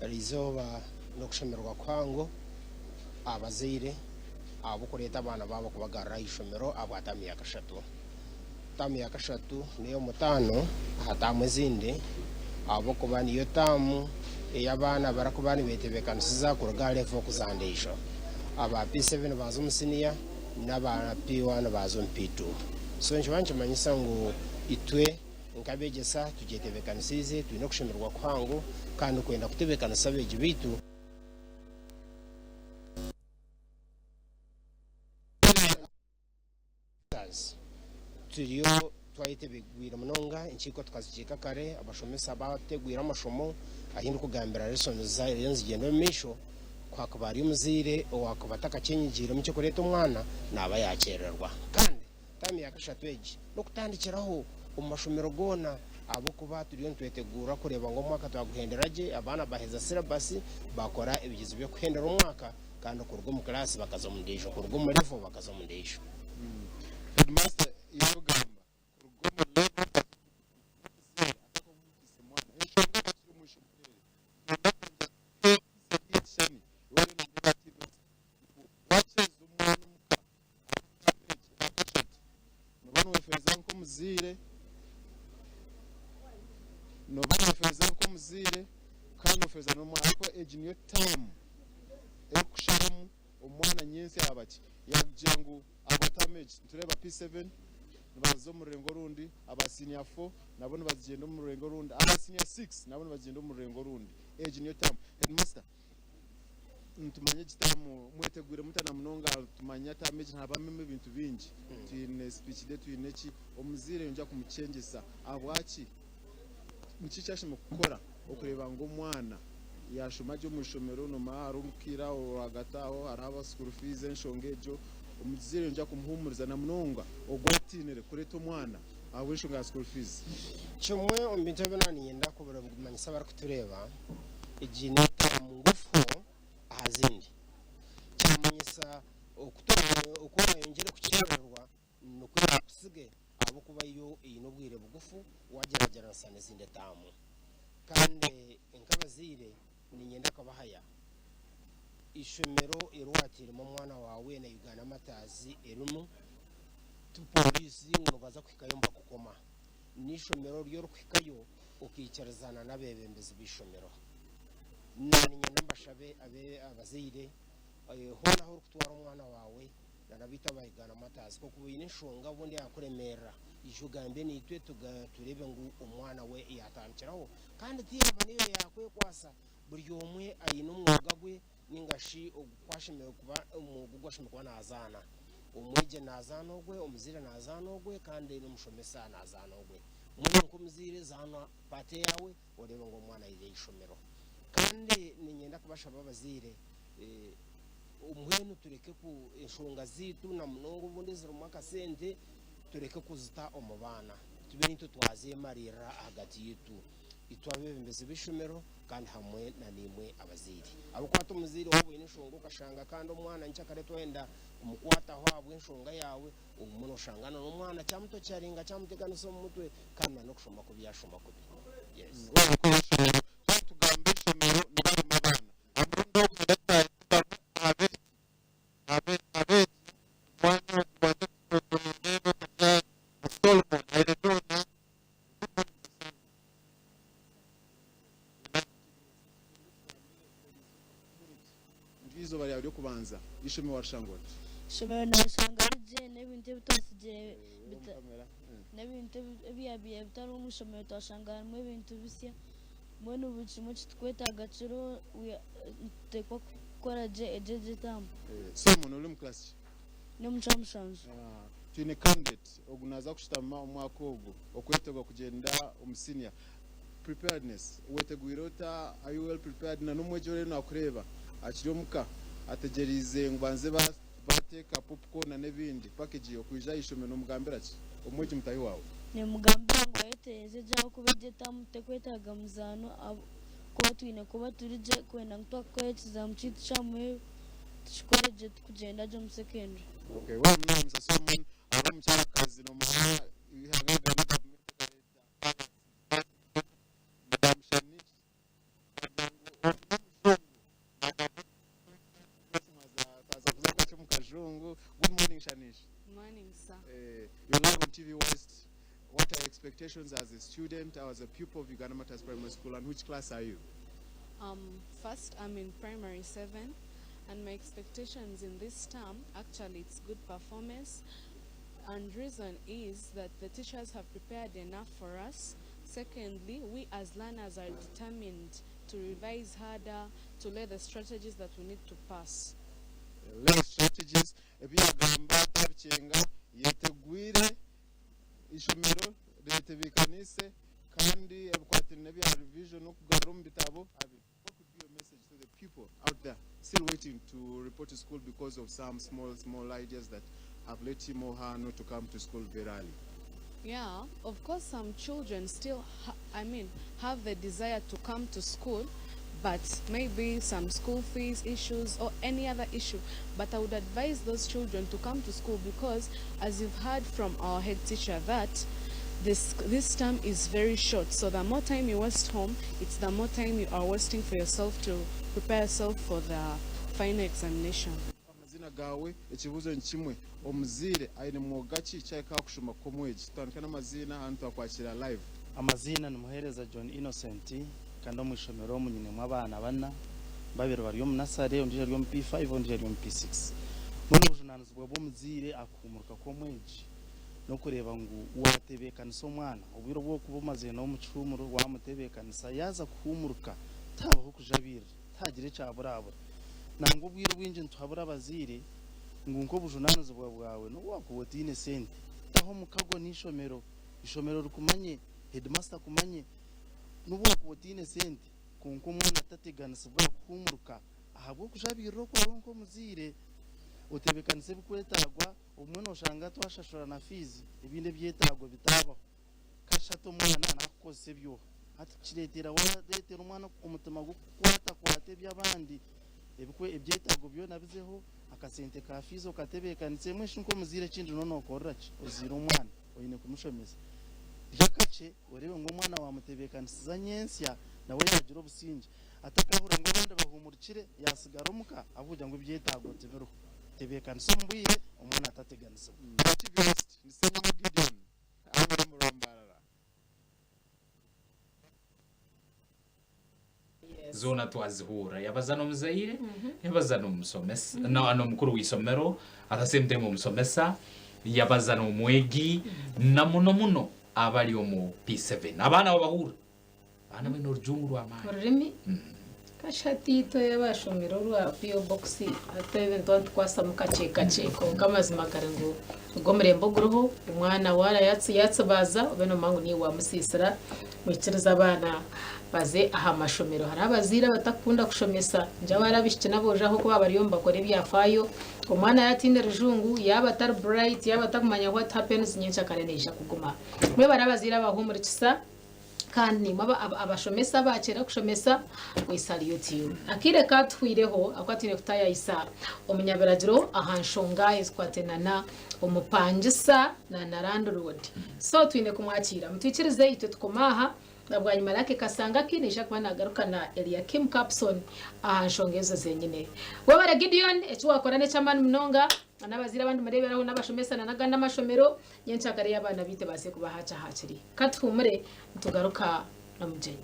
rizoba no kushemerwa kwango abazaire abo kureta abana babo kubagarra ishomero abwatami yakashatu tamu yakashatu niyo mutano hatamu zindi abo kuba niyo tamu ey'abaana barakubani betebekanisiza kuruga level kuzandisho aba P7 bazo musiniya n'aba P1 bazo P2 so nshobanje manyisa ngo itwe nkabegesa tujetebekanisize twino kushemerwa kwangu kandi kwenda kutebekanisa beje bitu turiyo twayitebegwira munonga inchiko tukazikika kare abashomesa bategwira amashomo ahindu kugambira lesson zarenze gendo misho kwa kabari umuzire wakubataka cyenyigiro mu cyo kureta umwana naba yakererwa kandi tami yakashatweje no kutandikiraho umashomero gona abo kuba turiyo ntwetegura kureba ngo mwaka twaguhenderaje abana baheza syllabus bakora ibigizi byo kuhendera umwaka kandi kurwo mu class bakaza mu ndesho kurwo mu level bakaza mu ndesho headmaster yogamba kurwo mu level no banafeza ko muzire kandi ofeza no mwako age niyo time ekushamu umwana nyense abati yajangu abatameje tureba P7 bazo mu rengo rundi aba senior 4 nabone bazigenda mu rengo rundi aba senior 6 nabone bazigenda mu rengo rundi age niyo time headmaster ntumanye gitamu mwetegure mutana munonga tumanya tameje ntabameme ibintu bingi twine speech de twine ki omuzire njya kumucengesa abwaki mukicyashe mukora okureba ngo umwana yashoma cyo mushomero no marumkira hagataho araba school fees enshongejo omuzire njya kumuhumuriza na munonga ogwatinere kureta umwana abo enshonga ya school fees chomwe ombintu binani yenda kubura kumanyisa bari kutureba ijinita mu ngufu ahazindi cyamanyisa okora yongere kucyererwa no kwapsige abo kuba yo inobwire bugufu wageragera sane zinde tamu kandi inkabazire ninyenda kabahaya ishomero irwatire mu mwana wawe na Uganda matazi erumu tu polisi ngo baza kwikayomba kukoma nishomero ryo kwikayo ukicarazana nabebembezi bishomero nani nyenda mbashabe abe abazire hona ho kutwara umwana wawe narabita bayigana matazi ko kubine shonga ubundi yakuremera ijugambe ni itwe turebe ngo umwana we yatankiraho kandi tiyaba niyo yakwe kwasa buri umwe ayino umwuga gwe ningashi okwashimira kuba umugugwashimira kuba nazana umwege nazana ogwe umuzire nazana ogwe kandi n'umushomesa nazana ogwe muri nko muzire zana pate yawe urebe ngo umwana yije ishomero kandi ninyenda kubasha babazire umwenu tureke ku enshonga zitu na munongo ubundi ziri mu akasente tureke kuzita omubana tubeni tutwaze marira hagati yitu itwabebembeze bishomero kandi hamwe na nimwe abaziri abukwata umuziri wabo inshonga ukashanga kandi umwana ncyakare twenda umukwata hwabo inshonga yawe umuntu ushangana n'umwana cyamuto cyaringa cyamutegana so mu mutwe kandi no kushoma ko byashoma ko yes tugambe ishomero n'abari mabana amundo kudata abe mwana kwanda kutoneva kata Solomon aidona ndizo bari ari kubanza ishomero warshangona shomero nashangarije n'ibintu bitasigiye n'ibintu biyabiye bitari umushomero twashangana mu bintu bisya mbona ubucimo kitweta agaciro tekwa gukora ejeje tamu Simon uri mu class no mucamushanje twine candidate ogunaza kushitama umwaka ogo okwetegwa kugenda umusenior preparedness wetegwira uta are you well prepared na numwejo rero nakureba akiriyo muka ategerize ngbanze bateka popcorn n'ebindi package yo kwija ishomero mugambira ki umwejo mutayi wawe ne mugambira ngo yeteze jaho kubeje tamu tekwetaga muzano ko twine kuba turije kwenda ntwakwetiza mu kitu cyamwe tukoreje kugenda jo mu secondary okay wa mnamza Solomon aba mcyakazi no muha ihagaga na government madam Shanice expectations as a student or as a pupil of Uganda Matters Primary School, and which class are you? First, I'm in primary 7, and my expectations in this term, actually it's good performance, and reason is that the teachers have prepared enough for us. Secondly, we as learners are determined to revise harder, to lay the strategies that we need to pass. Lay strategies, ebyagamba tabicyenga yetegwire ishomero leta bikanise kandi abikwatira nebya revision no kugarura mu bitabo. What could be your message to the people out there still waiting to report to school because of some small ideas that have led him or her not to come to school very early? Yeah, of course some children still have the desire to come to school, but maybe some school fees issues or any other issue. But I would advise those children to come to school because, as you've heard from our head teacher, that this term is very short. So the more time you waste home, it's the more time you are wasting for yourself to prepare yourself for the final examination. Amazina gawe ekibuzo nkimwe omuzire aine mwogaki cyaka kushuma komweji tandikana amazina antu akwakira live. Amazina ni muhereza John Innocent kandi omwishomero munyine mwabana bana babiri bari mu nasare undi ari mu P5 undi ari mu P6 muri ubujunanizwa bw'omuzire akumuruka komweji no kureba ngo watebekanisa umwana ubiro bwo kubumaze no mu cyumuro wamutebekanisa yaza kuhumuruka tabaho kujabira tagire cyaburabura nango bwiro bwinje ntwabura abazire ngo bujunanizo bwawe no wakubotine sente taho mukago n'ishomero ishomero rukumanye headmaster kumanye nubu wakubotine sente kunko umwana atateganisa bwa kuhumuruka ahabwo kujabira ko nko muzire utebekanise bukwetagwa umwana ushanga twashashura na fizi ibinde byetagwa bitabaho kashato umwana nakose byo ati kiretera waretera umwana umutima kwata by'abandi ebikwe ibyetagwa byo nabizeho akasente ka fizo katebekanise mwishe nko muzire kindi none korra uzira umwana oyine kumushomeza ryakace urebe ngo umwana wamutebekanisa nyensya nawe yagira obusinge atakabura ngo abandi bahumurikire yasigara umuka avuga ngo ibyetagwa tebero tebekanisa mbwiye umwana atateganisa activist nisema Gideon amuri murombarara zona twazihura yabazana omuzaire yabazana omusomesa no mukuru w'isomero at the same time omusomesa yabazana omwegi na muno abali omu P7 abana babahura bana bino orujungu rw'amaani orurimi kashatito yabashomero rwa PO box atebe ntwa kwasa mukaceko kamazima karengo ugomrembo guruho umwana wara yatsabaza beno mangu ni wa musisira mwikiriza abana baze aha mashomero hari abazira batakunda kushomesa nja warabishye naboje aho kuba bari yomba kore byafayo umwana yatinde rujungu yaba tar bright yaba takumanya what happens nyinshi akarenesha kuguma mwe barabazira bahumurikisa kandi abashomesa bakera kushomesa wisaliyotiyo akire katwireho akwatire kutaya isa omunyabiragiro ahanshonga iskwatenana omupangisa na Narando Road so twine kumwakira mutwikirize ite tukomaha nabwanyuma lake kasanga kinisha kwa nagarukana Eliakim Capson ahanshongezo zenyine wabara Gideon etuwa korane chamani mnonga anabazira abandi mareberaho n'abashomesa naganda amashomero yenshakare y'abana bite base kubahaca hakiri katwumure tugaruka na mujeni